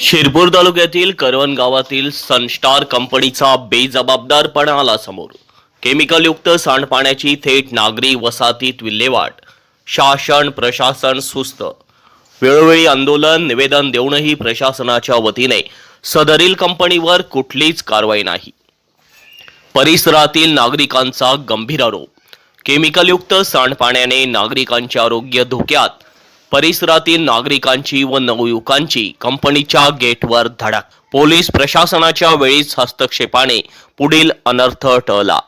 शिरपूर तालुक्यातील करवन गावातील सनस्टार कंपनीचा बेजबाबदारपणा समोर। केमिकलयुक्त सांडपाण्याची थेट नागरी वसाहतीत विल्हेवाट। शासन प्रशासन सुस्त। वेळोवेळी आंदोलन निवेदन देऊनही प्रशासनाच्या वतीने सदरील कंपनीवर कुठलीच कारवाई नाही। परिसरातील नागरिकांचा गंभीर आरोप। केमिकलयुक्त सांडपाण्याने नागरिकांचे आरोग्य धोक्यात। परिसरातील नागरिकांची व नवयुवकांची कंपनीच्या गेटवर धडक। पोलीस प्रशासनाच्या वेळीच हस्तक्षेपाने पुढील अनर्थ टळला।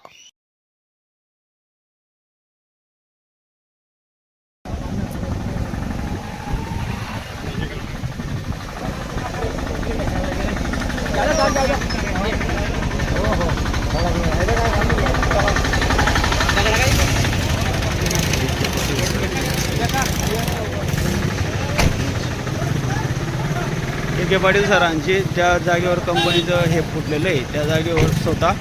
के पाटील सरांची ज्या जागेवर कंपनीचं हे फुटलेलं आहे त्या जागेवर स्वतः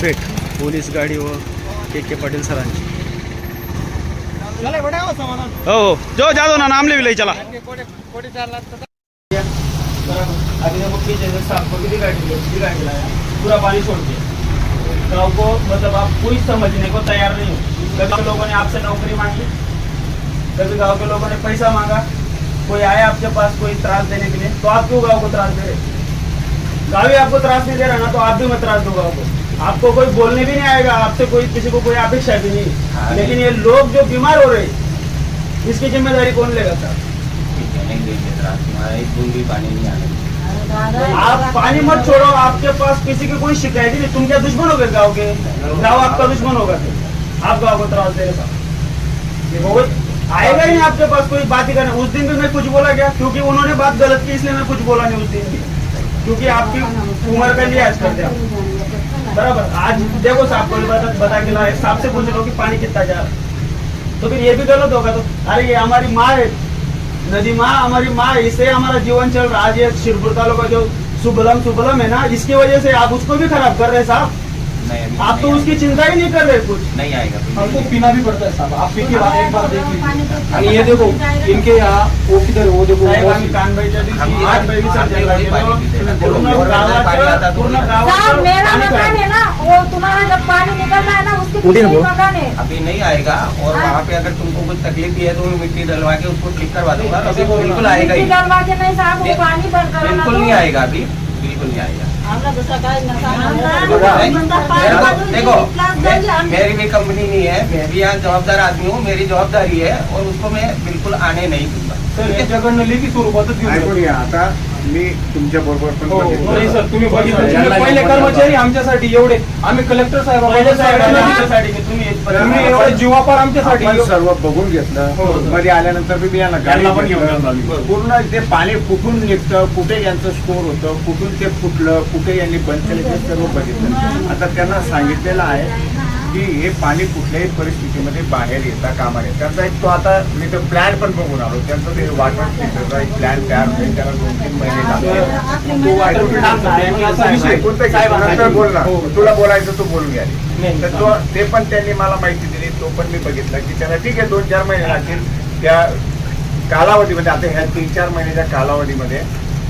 भेट पोलीस गाडी व के पाटील सरांची। हो जो जादो ना नाम ले चला पूरा पानी छोड़ के गाँव को मतलब आप कोई समझने को तैयार नहीं हो। कभी लोगों ने आपसे नौकरी मांगी, कभी गाँव के लोगों ने पैसा मांगा, कोई आया आपके पास कोई त्रास देने के लिए, तो आप क्यों गाँव को त्रास दे रहे? गाँव ही आपको त्रास नहीं दे रहा ना, तो आप भी मत त्रास दो गाँव को। आपको कोई बोलने भी नहीं आएगा, आपसे कोई किसी को कोई अपेक्षा भी नहीं। लेकिन ये लोग जो बीमार हो रहे हैं इसकी जिम्मेदारी कौन लेगा सर? आप पानी मत छोड़ो, आपके पास किसी की कोई शिकायत ही नहीं। तुम क्या दुश्मन हो गए गाँव के? गाँव आपका दुश्मन होगा आप गाँव को त्रास दे रहे? आएगा ही नहीं आपके पास कोई बात ही करना। उस दिन भी मैं कुछ बोला क्या? क्योंकि उन्होंने बात गलत की इसलिए मैं कुछ बोला नहीं उस दिन भी, क्योंकि आपकी उम्र का लिहाज करते हैं बराबर। आज देखो साहब को बता के लाए, साहब से पूछ लो कि पानी कितना जा रहा, तो फिर ये भी गलत होगा। तो अरे ये हमारी माँ है, नदी माँ हमारी माँ, इससे हमारा जीवन चल रहा है। आज ये शिरपुर तालुका जो सुबलम है ना, इसकी वजह से आप उसको भी खराब कर रहे हैं साहब। आप तो उसकी चिंता ही नहीं कर रहे, कुछ नहीं आएगा। हमको पीना भी पड़ता है साहब। आप पीके बाद एक बार देख लीजिए। ये देखो इनके यहाँ वो किधर, वो देखो कान भाई मेरा मकान है ना, वो तुम्हारा जब पानी निकलना है ना उसके पीछे मकान है। अभी नहीं आएगा और वहाँ पे अगर तुमको कुछ तकलीफ भी है तो मिट्टी डलवा के उसको ठीक करवा दूंगा। अभी बिल्कुल आएगा ही डलवा के नहीं साहब, वो पानी बंद करो। बिल्कुल नहीं आएगा, अभी बिल्कुल नहीं आएगा। देखो मेरी भी कंपनी नहीं है, मैं भी यहाँ जवाबदार आदमी हूँ, मेरी जवाबदारी है और उसको मैं बिल्कुल आने नहीं दूंगा। आता मी तुमच्या बरोबर पण नाही सर, तुम्ही बघितलं पहिले कर्मचारी आमच्यासाठी एवढे, आम्ही कलेक्टर साहेबांसाठी तुम्ही एवढे जीवापार आमच्यासाठी सर्व बघून घेतलं। मध्ये आल्यानंतर मी यांना गाडीला पण घेऊन पूर्ण ते पाणी कुठून निघतं, कुठे यांचं स्टोर होतं, कुठून ते फुटलं, कुठे यांनी बंद केलं ते सर्व बघितलं। आता त्यांना सांगितलेलं आहे की हे पाणी कुठल्याही परिस्थितीमध्ये बाहेर येता कामा नये। त्यांचा एक तो आता मी तो प्लॅन पण बघून आलो, त्यांचा ते वॉटर फिल्टरचा एक प्लॅन तयार होईल, त्याला 2-3 महिने लागतात। बोलला तुला बोलायचं तू बोलून घ्या, तर तो ते पण त्यांनी मला माहिती दिली, तो पण मी बघितला की त्याला ठीक आहे 2-4 महिने लागतील। त्या कालावधीमध्ये आता ह्या 3-4 महिन्याच्या कालावधीमध्ये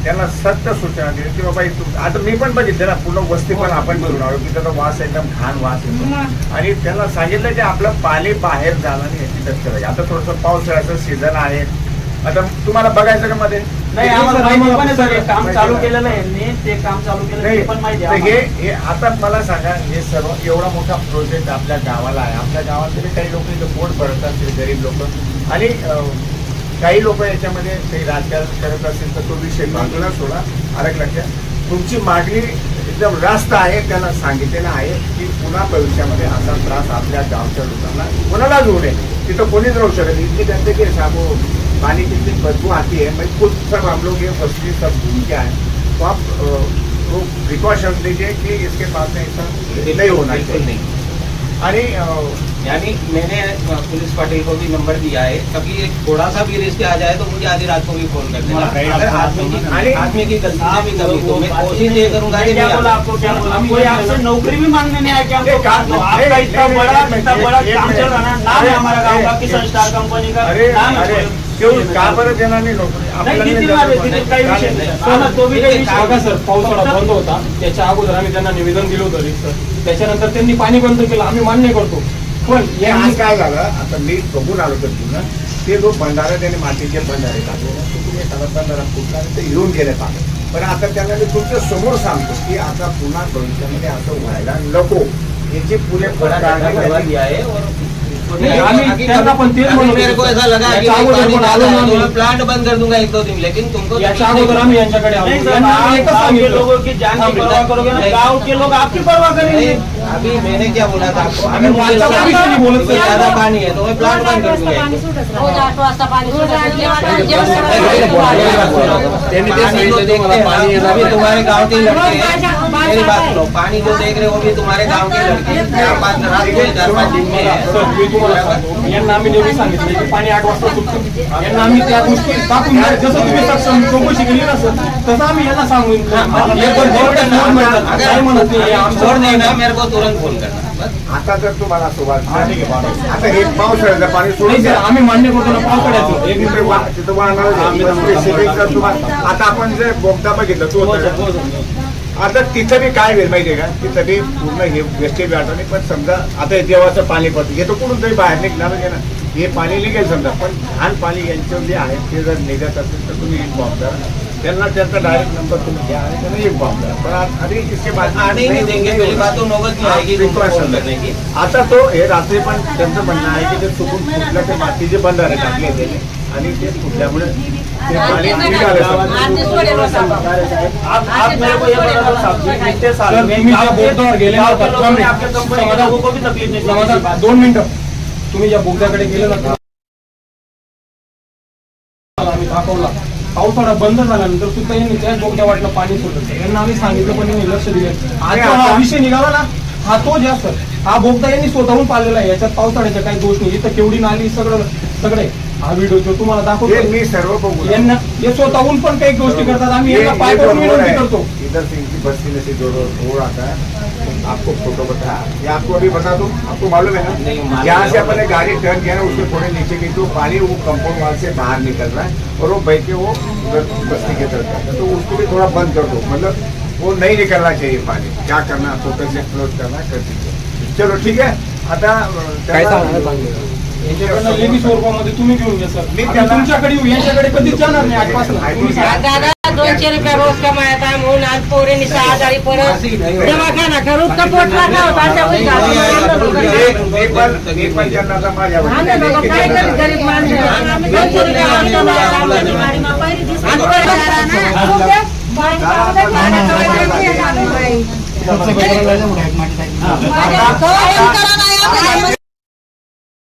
त्यांना सक्त सूचना दिली की बाबा आता मी पण बघितलं ना, पूर्ण वस्ती पण आपण करून आलो की त्याचा वास एकदम घाण वास येतो। आणि त्यांना सांगितलं की आपलं पाणी बाहेर जाणं नाही याची दक्षता घ्या। आता थोडंसं पावसाळ्याचं सीझन आहे, आता तुम्हाला बघायचं का मध्ये नाही काम चालू केलेलं आहे, ते काम चालू केलं पण माहिती। हे आता मला सांगा, हे सर्व एवढा मोठा प्रोजेक्ट आपल्या गावाला आहे, आपल्या गावातले काही लोक इथं पोट भरत असतील, गरीब लोक, आणि काही लोक याच्यामध्ये काही राजकारण करत असेल तर तो विषय बाजूला सोडा। अलग लक्षात तुमची मागणी एकदम रास्त आहे, त्यांना सांगितलेलं आहे की पुन्हा भविष्यामध्ये असा त्रास आपल्या गावच्या लोकांना कोणालाच होऊ नये। तिथं कोणीच राहू शकत नाही, इतकी त्यांचे की साबो पानी कितनी बदबू आती है, मैं खुद सब हम लोग ये फर्स्टली सब भूल के आए, तो आप वो प्रिकॉशन लीजिए कि इसके पास में ऐसा नहीं होना चाहिए। अरे यानी मैंने पुलिस पाटिल को भी नंबर दिया है, कभी एक थोड़ा सा भी रिस्क आ जाए तो मुझे आधी रात को भी फोन कर देना। अगर आदमी की गलती से भी कभी तो मैं कोशिश ये करूंगा कि आपको क्या बोला, कोई आपसे नौकरी भी मांगने नहीं आया क्या? आपका इतना बड़ा काम चल रहा है, नाम है हमारा गाँव का कि सनस्टार कंपनी का नाम है। तेवढं का बरं देणार नाही लोक नाही, देतील ना, देतील, काही विषय नाही. तो भी काही विषय बघा सर, पावसाळा बंद होता त्याच्या अगोदर आम्ही त्यांना निवेदन दिलं होतं रितसर. त्याच्यानंतर त्यांनी पाणी बंद केलं, आम्ही मान्य करतो. पण हे आज काय झालं आता मी बघून आलो तर तुला ते जो बंधारा त्याने मातीचे बंधारे टाकले ना तुम्ही एखादा बंधारा फुटला आणि ते येऊन गेले पाणी. पण आता त्यांना मी तुमच्या समोर सांगतो की आता पुन्हा भविष्यामध्ये असं व्हायला नको याची पुरेपूर काळजी आहे और आम्ही त्यांना पण तेच म्हणलो. मेरे को ऐसा लगा कि याच्या अगोदर पण आलो ना आम्ही. मैं प्लांट बंद कर दूंगा 1-2 दिन, लेकिन तुमको याच्या अगोदर आम्ही यांच्याकडे आलो. नहीं सर, यांना आप एकच गाँव के सांगितलं. लोगों की जान की परवाह करोगे ना, गाँव के लोग आपकी परवाह करेंगे. अभी मैंने क्या बोला था आपको, आम्ही वाचा विषय नाही बोलत सर. ज्यादा पानी है तो मैं प्लांट बंद कर दूंगा. रोज 8 वाजता पाणी सुटत पानी जो देख रहे हैं अभी तुम्हारे गांव के लड़के हैं, मेरी बात सुनो, पानी जो देख रहे हो भी तुम्हारे गांव के लड़के 4-5 रात में 4-5 दिन में है. सर, मी तुम्हाला सांगतो, यांना आम्ही नेहमी सांगितलं की पाणी 8 वाजता सुटतं. यांना आम्ही त्या गोष्टी टाकून द्या. जसं तुम्ही सक्षम चौकशी केली ना सर, तसं आम्ही यांना सांगून हे पण जेवढे फोन म्हणतात, काय म्हणत नाही, आमचं छोड़ देना, मेरे को तुरंत फोन करना. आता जर तुम्हाला सुरुवात आता हे पावसाळ्याचं पाणी नाही सोडून सर, द्या. आम्ही मान्य करतो ना पावसाळ्याचं. एक तिथे तिथं वाहणारं आहे. specific जर तुम्हाला आता आपण जे बोगदा बघितलं तो होता. आता तिथं बी काय होईल माहितीये का, तिथं बी पूर्ण हे वेस्टेज वाटर नाही. पण समजा आता हे देवाचं पाणी पडतं हे तर कुठून तरी बाहेर निघणार आहे ना, हे पाणी निघेल समजा. पण घाण पाणी यांच्यावर जे आहे ते जर निघत असेल तर तुम्ही इन्फॉर्म करा त्यांना. त्यांचा डायरेक्ट नंबर तुम्ही घ्या आणि त्यांना इन्फॉर्म करा. पण अरे इसके बाद आने नहीं देंगे, पहली बात तो नौबत नहीं आएगी तुमको फोन करने की. आता तो हे रात्री पण त्यांचं म्हणणं आहे की ते चुकून फुटलं ते मातीचे बंधारे टाकले त्याने आणि ते फुटल्यामुळे ते पाणी निघालं. आप मेरे को ये बता दो साहब, इतने साल सर, में तुम्ही ज्या गाँव के- बोगद्यावर गेले गाँव होता, के लोगों ने आपके कंपनी के लोगों को भी तकलीफ नहीं दी. समाधान 2 मिनिटं. तुम्ही ज्या बोगद्याकडे गेले ना आम्ही दाखवला. पावसाळा बंद झाल्यानंतर सुद्धा यांनी त्याच बोगद्या वाटलं पाणी सोडलं. यांना आम्ही सांगितलं पण यांनी लक्ष दिले. आता हा विषय निघाला ना, हा तो जास्त हा बोगदा यांनी स्वतःहून पाळलेला आहे. याच्यात पावसाळ्याचा काही दोष नाही. इथं केवढी नाली सगळे हा व्हिडिओ जो तुम्हाला हे दाखवतो मी सर्व बघू यांना हे स्वतःहून पण काही गोष्टी करतात. आम्ही यांना पाय पडून विनंती करतो. इधर से इनकी बस्ती में से जो रोड आता है आपको फोटो बता ये आपको अभी बता दूं. आपको मालूम है नहीं, ना मालूम जहाँ से है. अपने गाड़ी टर्न किया ना उसके थोड़े नीचे की जो पानी वो कंपाउंड वाल से बाहर निकल रहा है और वो बह के वो उधर बस्ती की तरफ जाता है. तो उसको भी थोड़ा बंद कर दो. मतलब वो नहीं निकलना चाहिए पानी. क्या करना तो कैसे क्लोज करना कर दीजिए. चलो ठीक है. आता यांच्याकडनं लेखी स्वरूपामध्ये तुम्ही घेऊन घ्या सर. मी आम्ही त्याला- तुमच्याकडे येऊ, यांच्याकडे कधीच जाणार नाही आजपासून. तुम्ही सांगा. दादा 200 रुपये रोज कमायचा म्हणून आज पोरेनी 6 आजारी परत दवाखाना करून कपोट लागला होता. अशा वेळी मी पण त्यांना आता माझ्या आम्ही बाबा काय करू, गरीब माणसं 200 रुपये आज कमायला आणि परत करा ना. खूप आहे. माझ्या करा ना.